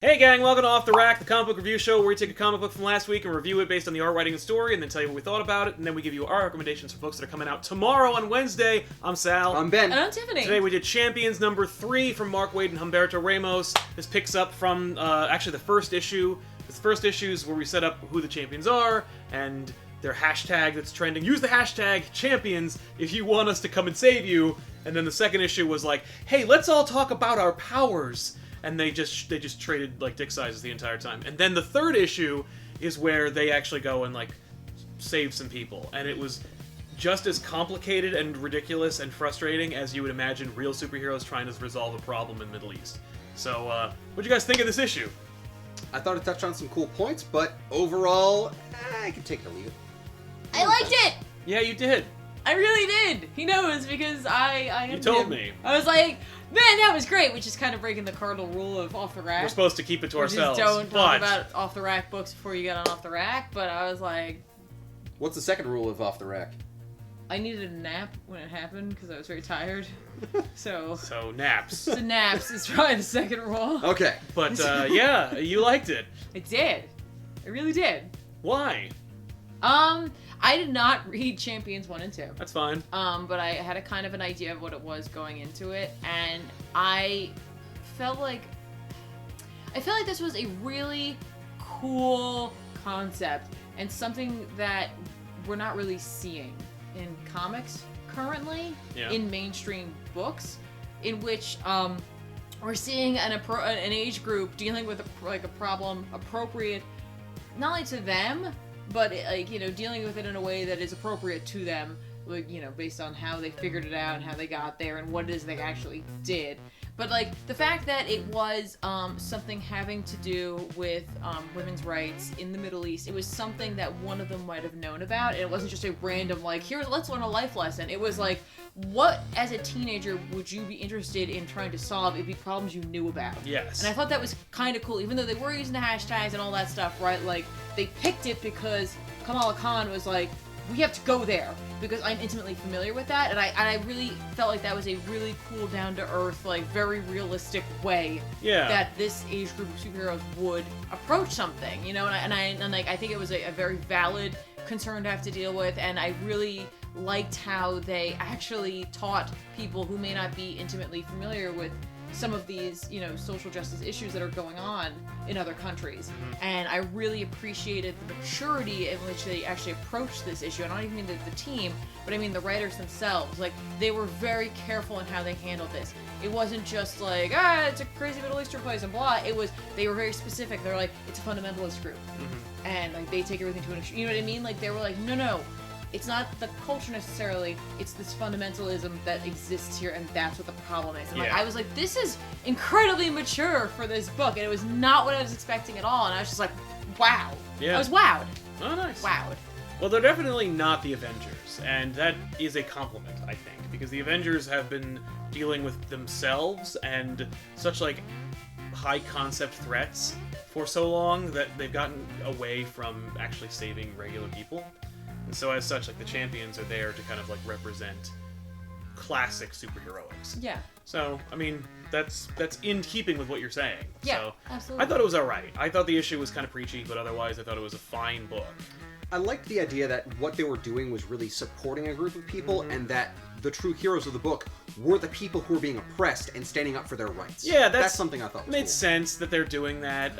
Hey gang, welcome to Off the Rack, the comic book review show where we take a comic book from last week and review it based on the art, writing, and story, and then tell you what we thought about it, and then we give you our recommendations for books that are coming out tomorrow on Wednesday. I'm Sal. I'm Ben. And I'm Tiffany. Today we did Champions number 3 from Mark Waid and Humberto Ramos. This picks up from, actually the first issue. The first issue is where we set up who the champions are, and their hashtag that's trending. Use the hashtag champions if you want us to come and save you. And then the second issue was like, hey, let's all talk about our powers. And they just traded like dick sizes the entire time. And then the third issue is where they actually go and like save some people. And it was just as complicated and ridiculous and frustrating as you would imagine real superheroes trying to resolve a problem in the Middle East. So, what'd you guys think of this issue? I thought it touched on some cool points, but overall, I can take it or leave it. I liked it! Yeah, you did. I really did. He knows because I You told me. I was like, man, that was great, which is kind of breaking the cardinal rule of Off the Rack. We're supposed to keep it to which is ourselves. don't but talk about Off the Rack books before you get on Off the Rack, but I was like... What's the second rule of Off the Rack? I needed a nap when it happened because I was very tired. So naps. naps is probably the second rule. Okay. But, yeah, you liked it. I did. I really did. Why? I did not read Champions 1 and 2. That's fine. But I had a kind of an idea of what it was going into it, and I felt like this was a really cool concept and something that we're not really seeing in comics currently, in mainstream books, in which we're seeing an age group dealing with a problem appropriate not only to them, but dealing with it in a way that is appropriate to them, based on how they figured it out and how they got there and what it is they actually did. But the fact that it was something having to do with women's rights in the Middle East, it was something that one of them might have known about, and it wasn't just a random here, let's learn a life lesson. It was like, what as a teenager would you be interested in trying to solve? It'd be problems you knew about. Yes. And I thought that was kind of cool, even though they were using the hashtags and all that stuff, right? They picked it because Kamala Khan was like, we have to go there because I'm intimately familiar with that, and I really felt like that was a really cool, down-to-earth, very realistic way that this age group of superheroes would approach something, and I think it was a very valid concern to have to deal with, and I really liked how they actually taught people who may not be intimately familiar with some of these, social justice issues that are going on in other countries. And I really appreciated the maturity in which they actually approached this issue. And I don't even mean the team, but I mean the writers themselves. They were very careful in how they handled this. It wasn't just it's a crazy Middle Eastern place and blah. They were very specific. They're like, it's a fundamentalist group. And they take everything to an extreme. You know what I mean? They were like, no. It's not the culture necessarily, it's this fundamentalism that exists here, and that's what the problem is. And I was like, this is incredibly mature for this book, and it was not what I was expecting at all, and I was just like, wow. Yeah. I was wowed. Oh, nice. Wowed. Well, they're definitely not the Avengers, and that is a compliment, I think, because the Avengers have been dealing with themselves and such, high-concept threats for so long that they've gotten away from actually saving regular people. And so as such, the champions are there to kind of represent classic superheroics. Yeah. So, I mean, that's in keeping with what you're saying. Yeah, so, absolutely. I thought it was alright. I thought the issue was kind of preachy, but otherwise I thought it was a fine book. I liked the idea that what they were doing was really supporting a group of people, and that the true heroes of the book were the people who were being oppressed and standing up for their rights. Yeah, that's something I thought was made cool. sense that they're doing that,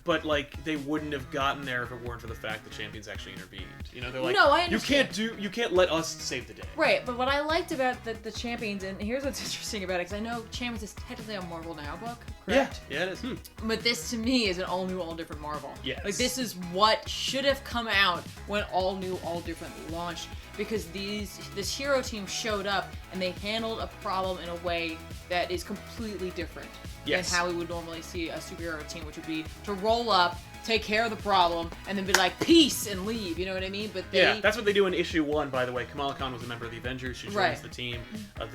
but they wouldn't have gotten there if it weren't for the fact that champions actually intervened. They're like, no, I understand. You can't let us save the day. Right, but what I liked about the Champions, and here's what's interesting about it, because I know Champions is technically a Marvel Now book, correct? Yeah, it is. But this, to me, is an all-new, all-different Marvel. Yes. This is what should have come out when All New, All Different launched, because this hero team showed up, and they handled a problem in a way that is completely different than how we would normally see a superhero team, which would be to roll up, take care of the problem, and then be like, peace, and leave, you know what I mean? But that's what they do in issue 1, by the way. Kamala Khan was a member of the Avengers. She joins the team. I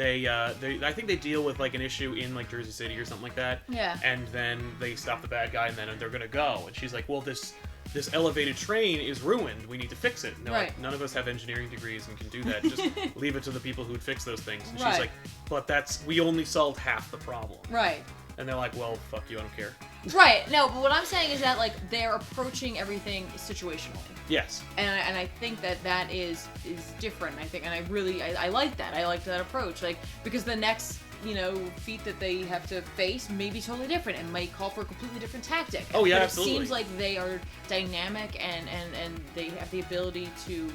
think they deal with an issue in Jersey City or something like that. Yeah. And then they stop the bad guy, and then they're gonna go. And she's like, well, this elevated train is ruined. We need to fix it. And they're like, none of us have engineering degrees and can do that. Just leave it to the people who'd fix those things. And she's like, but we only solved half the problem. Right. and they're like, well, fuck you, I don't care. Right. No, but what I'm saying is that like they're approaching everything situationally. Yes. And I think that is different. I like that. I like that approach. Like, because the next, feat that they have to face may be totally different and might call for a completely different tactic. Oh yeah, but absolutely. It seems like they are dynamic and they have the ability to,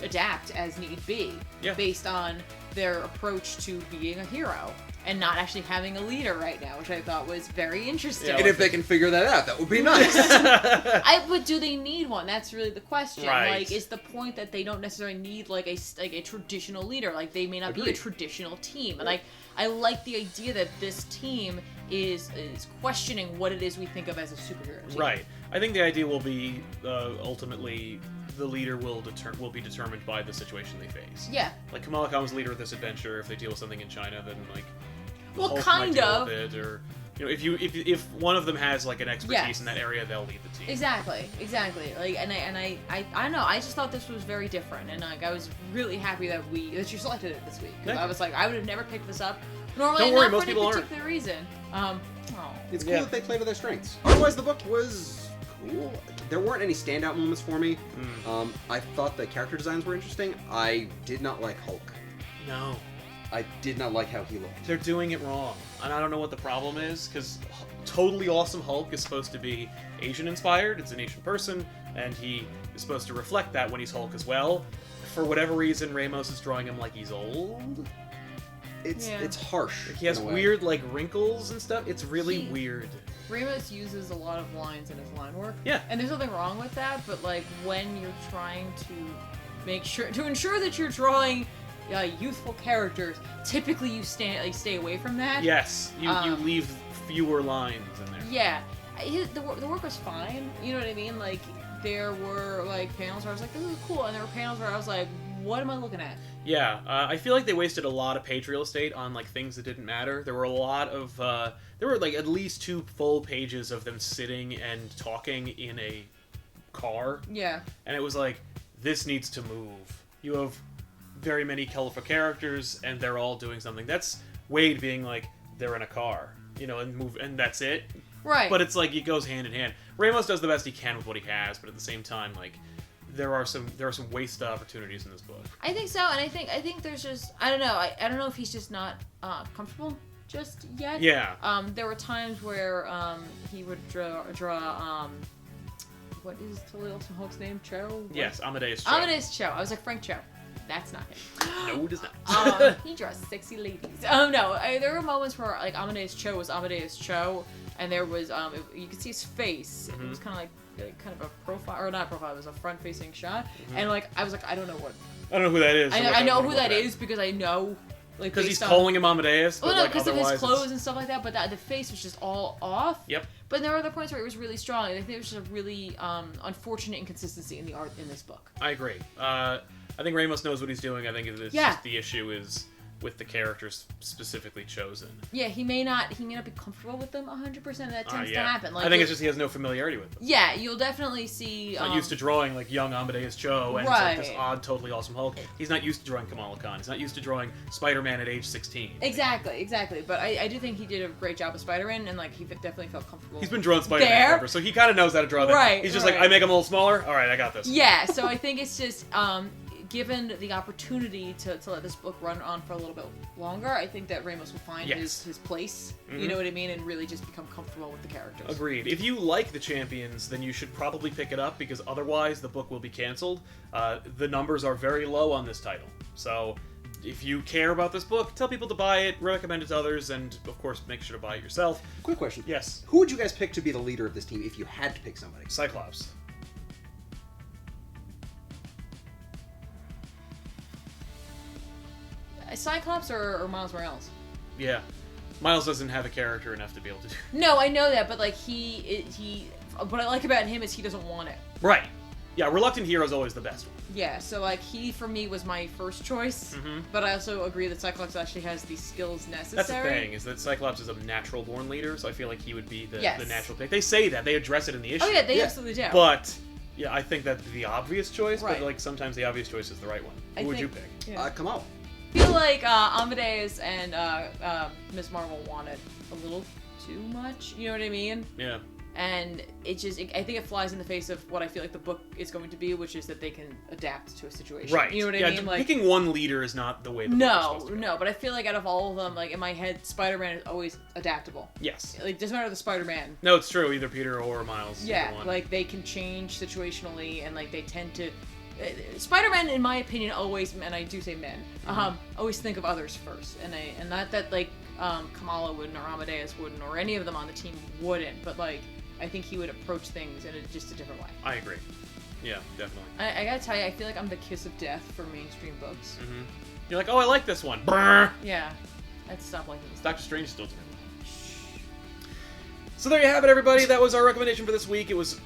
adapt as need be, based on their approach to being a hero and not actually having a leader right now, which I thought was very interesting. And if they can figure that out, that would be nice. But do they need one? That's really the question. Right. Like, is the point that they don't necessarily need like a traditional leader? Like, they may not be a traditional team. And I like the idea that this team is questioning what it is we think of as a superhero team. Right. I think the idea will be ultimately the leader will be determined by the situation they face. Yeah. Like Kamala Khan was the leader of this adventure. If they deal with something in China, then like Well, Hulk kind might deal of. with it, or if one of them has like an expertise in that area, they'll lead the team. Exactly. Like, and I don't know. I just thought this was very different, and like I was really happy that you selected it this week. 'Cause I was like, I would have never picked this up. Normally, Don't worry, not most for any people aren't. particular reason. It's cool that they play to their strengths. Otherwise, the book was cool. There weren't any standout moments for me. I thought the character designs were interesting. I did not like Hulk. No. I did not like how he looked. They're doing it wrong, and I don't know what the problem is, because Totally Awesome Hulk is supposed to be Asian-inspired. It's an Asian person, and he is supposed to reflect that when he's Hulk as well. For whatever reason, Ramos is drawing him like he's old. It's harsh. Like he has weird like wrinkles and stuff. It's really weird. Ramos uses a lot of lines in his line work. Yeah. And there's nothing wrong with that, but like when you're trying to ensure that you're drawing youthful characters, typically you stay away from that. Yes, you leave fewer lines in there. Yeah, the work was fine. You know what I mean? Like there were like panels where I was like, "This is cool," and there were panels where I was like, "What am I looking at?" Yeah, I feel like they wasted a lot of page real estate on like things that didn't matter. There were a lot of there were like at least 2 full pages of them sitting and talking in a car. Yeah. And it was like, this needs to move. You have very many colorful characters, and they're all doing something. That's Wade being like, they're in a car, and move, and that's it. Right. But it's like it goes hand in hand. Ramos does the best he can with what he has, but at the same time, like there are some wasted opportunities in this book. I think so, and I think there's just I don't know. I don't know if he's just not comfortable just yet. Yeah. There were times where he would draw what is Totally Awesome Hulk's name? Cho? What? Yes, Amadeus Cho. Amadeus Cho. I was like, Frank Cho. That's not him. No, it is not. He draws sexy ladies. No, there were moments where like Amadeus Cho was Amadeus Cho, and there was you could see his face. It was kind of like kind of a profile, or not a profile. It was a front-facing shot, and like I was like, I don't know who that is. I know who that is because I know. Like, because he's calling him Amadeus. Well, no, because of his clothes and stuff like that. But the face was just all off. Yep. But there were other points where it was really strong. I think there was just a really unfortunate inconsistency in the art in this book. I agree. I think Ramos knows what he's doing. I think it's just the issue is with the characters specifically chosen. Yeah, he may not be comfortable with them 100%. That tends to happen. Like, I think it's just he has no familiarity with them. Yeah, you'll definitely see. He's not used to drawing like young Amadeus Cho and it's like this odd, totally awesome Hulk. He's not used to drawing Kamala Khan. He's not used to drawing Spider-Man at age 16. Exactly. But I do think he did a great job of Spider-Man, and like he definitely felt comfortable. He's been drawing Spider-Man forever, so he kind of knows how to draw that. Right. He's just like, I make him a little smaller. All right, I got this. Yeah. So I think it's just. Given the opportunity to let this book run on for a little bit longer, I think that Ramos will find his place, you know what I mean, and really just become comfortable with the characters. Agreed. If you like the Champions, then you should probably pick it up, because otherwise the book will be canceled. The numbers are very low on this title. So if you care about this book, tell people to buy it, recommend it to others, and of course make sure to buy it yourself. Quick question. Yes. Who would you guys pick to be the leader of this team if you had to pick somebody? Cyclops. Cyclops or Miles Morales? Yeah. Miles doesn't have a character enough to be able to do. No, I know that, but like what I like about him is he doesn't want it. Right. Yeah, Reluctant Hero is always the best one. Yeah, so like he for me was my first choice, but I also agree that Cyclops actually has the skills necessary. That's the thing, is that Cyclops is a natural born leader, so I feel like he would be the natural pick. They say that, they address it in the issue. Oh yeah, they absolutely do. But yeah, I think that's the obvious choice, but like sometimes the obvious choice is the right one. Who would you pick? Yeah. Come on. I feel like Amadeus and Ms. Marvel wanted a little too much. You know what I mean? Yeah. And I think it flies in the face of what I feel like the book is going to be, which is that they can adapt to a situation. Right. You know what I mean? Like, picking one leader is not the way the book is supposed to go. No, but I feel like out of all of them, like in my head, Spider-Man is always adaptable. Yes. Like, doesn't matter the Spider-Man. No, it's true. Either Peter or Miles. Yeah, either one. like they can change situationally, and like they tend to. Spider-Man, in my opinion, always, and I do say men, always think of others first, and not that like Kamala wouldn't or Amadeus wouldn't or any of them on the team wouldn't, but like I think he would approach things in just a different way. I agree. Yeah, definitely. I gotta tell you, I feel like I'm the kiss of death for mainstream books. Mm-hmm. You're like, oh, I like this one. Brr! Yeah, I'd stop liking this. Doctor Strange still to me. So there you have it, everybody. That was our recommendation for this week. It was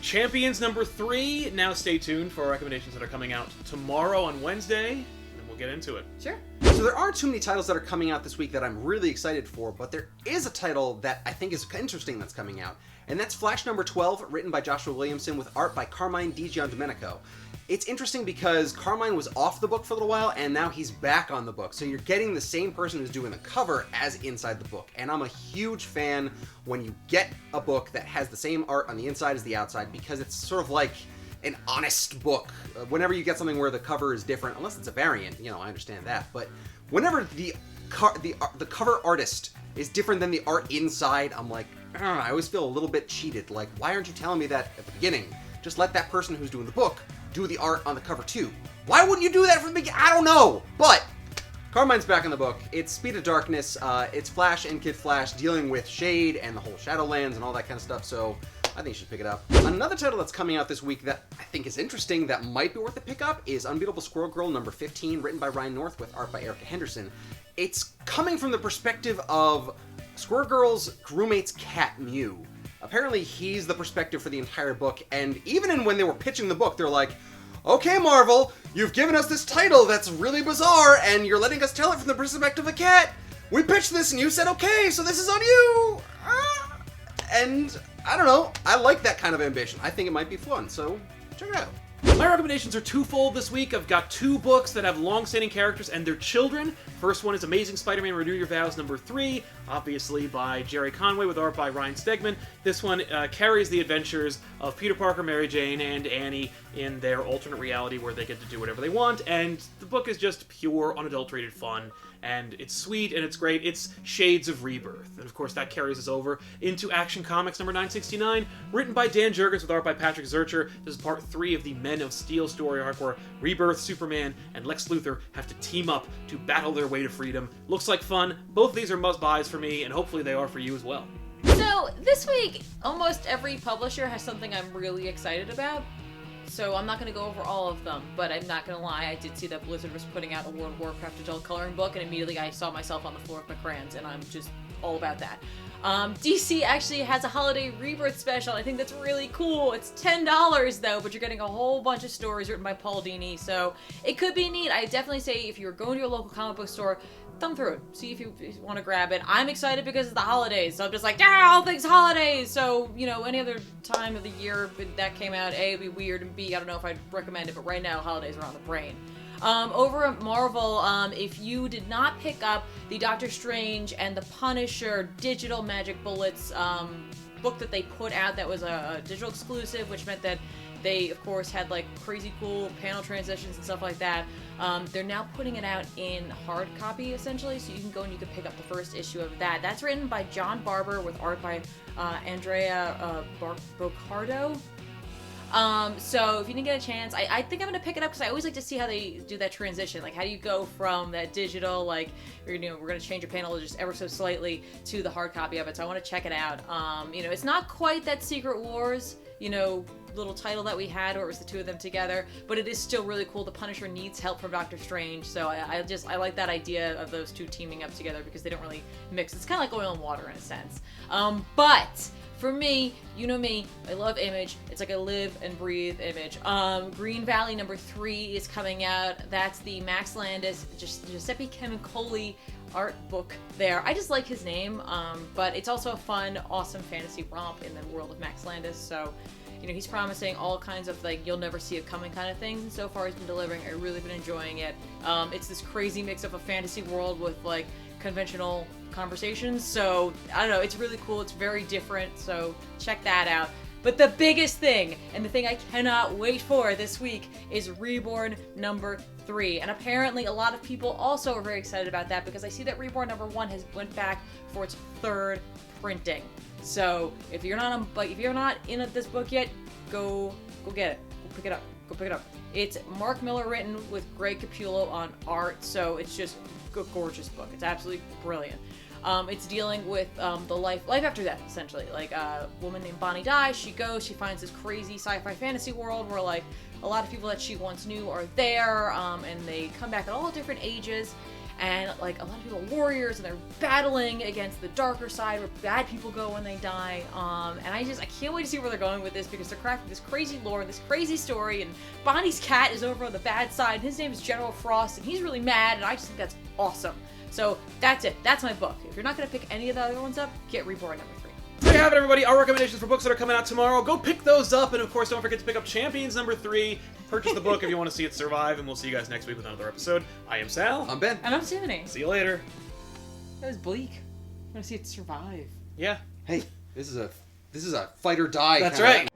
Champions number 3. Now stay tuned for our recommendations that are coming out tomorrow on Wednesday, and then we'll get into it. Sure. So there aren't too many titles that are coming out this week that I'm really excited for, but there is a title that I think is interesting that's coming out, and that's Flash number 12, written by Joshua Williamson with art by Carmine Di Giandomenico. It's interesting because Carmine was off the book for a little while, and now he's back on the book. So you're getting the same person who's doing the cover as inside the book. And I'm a huge fan when you get a book that has the same art on the inside as the outside, because it's sort of like an honest book. Whenever you get something where the cover is different, unless it's a variant, you know, I understand that. But whenever the cover artist is different than the art inside, I'm like, I always feel a little bit cheated. Like, why aren't you telling me that at the beginning? Just let that person who's doing the book do the art on the cover too. Why wouldn't you do that from the beginning? I don't know. But Carmine's back in the book. It's Speed of Darkness. It's Flash and Kid Flash dealing with Shade and the whole Shadowlands and all that kind of stuff. So I think you should pick it up. Another title that's coming out this week that I think is interesting that might be worth a pick up is Unbeatable Squirrel Girl number 15, written by Ryan North with art by Erica Henderson. It's coming from the perspective of Squirrel Girl's roommate's cat, Mew. Apparently, he's the perspective for the entire book, and even when they were pitching the book, they're like, okay, Marvel, you've given us this title that's really bizarre, and you're letting us tell it from the perspective of a cat. We pitched this, and you said okay, so this is on you! And, I don't know, I like that kind of ambition. I think it might be fun, so check it out. My recommendations are twofold this week. I've got 2 books that have long-standing characters and their children. First one is Amazing Spider-Man Renew Your Vows number 3, obviously by Jerry Conway with art by Ryan Stegman. This one carries the adventures of Peter Parker, Mary Jane, and Annie in their alternate reality where they get to do whatever they want, and the book is just pure, unadulterated fun. And it's sweet, and it's great. It's Shades of Rebirth. And of course, that carries us over into Action Comics number 969, written by Dan Jurgens with art by Patrick Zurcher. This is part 3 of the Men of Steel story arc where Rebirth, Superman, and Lex Luthor have to team up to battle their way to freedom. Looks like fun. Both of these are must-buys for me, and hopefully they are for you as well. So, this week, almost every publisher has something I'm really excited about. So I'm not going to go over all of them, but I'm not going to lie, I did see that Blizzard was putting out a World of Warcraft adult coloring book, and immediately I saw myself on the floor of my crayons, and I'm just all about that. DC actually has a holiday rebirth special. I think that's really cool. It's $10 though, but you're getting a whole bunch of stories written by Paul Dini, so it could be neat. I definitely say if you're going to your local comic book store, thumb through it. See if you want to grab it. I'm excited because it's the holidays, so I'm just like, all things holidays! So, you know, any other time of the year that came out, A, it'd be weird, and B, I don't know if I'd recommend it, but right now, holidays are on the brain. Over at Marvel, if you did not pick up the Doctor Strange and the Punisher Digital Magic Bullets book that they put out that was a digital exclusive, which meant that they, of course, had like crazy cool panel transitions and stuff like that. They're now putting it out in hard copy, essentially, so you can go and you can pick up the first issue of that. That's written by John Barber with art by Andrea Boccardo. So if you didn't get a chance, I think I'm going to pick it up because I always like to see how they do that transition. Like, how do you go from that digital, like, we're going to change a panel just ever so slightly to the hard copy of it. So I want to check it out. You know, it's not quite that Secret Wars, you know, little title that we had where it was the 2 of them together, but it is still really cool. The Punisher needs help from Doctor Strange, so I like that idea of those 2 teaming up together because they don't really mix. It's kind of like oil and water in a sense. But for me, you know me, I love Image. It's like I live and breathe Image. Green Valley number 3 is coming out. That's the Max Landis, Giuseppe Camuncoli art book there. I just like his name, but it's also a fun, awesome fantasy romp in the world of Max Landis, so you know, he's promising all kinds of, like, you'll never see it coming kind of things, and so far he's been delivering. I've really been enjoying it. It's this crazy mix of a fantasy world with, like, conventional conversations. So I don't know, it's really cool. It's very different. So check that out. But the biggest thing, and the thing I cannot wait for this week, is Reborn number 3. And apparently a lot of people also are very excited about that because I see that Reborn number 1 has went back for its 3rd printing. So if you're not in this book yet, go get it. Go pick it up. Go pick it up. It's Mark Miller written with Greg Capullo on art, so it's just a gorgeous book. It's absolutely brilliant. It's dealing with the life after death, essentially. Like a woman named Bonnie dies, she finds this crazy sci-fi fantasy world where like a lot of people that she once knew are there, and they come back at all different ages, and like a lot of people are warriors and they're battling against the darker side where bad people go when they die. And I can't wait to see where they're going with this because they're crafting this crazy lore, this crazy story, and Bonnie's cat is over on the bad side, and his name is General Frost, and he's really mad, and I just think that's awesome. So that's it. That's my book. If you're not going to pick any of the other ones up, get Reborn number 3. There you have it, everybody. Our recommendations for books that are coming out tomorrow. Go pick those up, and of course, don't forget to pick up Champions number 3. Purchase the book if you want to see it survive, and we'll see you guys next week with another episode. I am Sal. I'm Ben. And I'm Tiffany. See you later. That was bleak. I want to see it survive. Yeah. Hey, this is a fight or die. That's kind of right.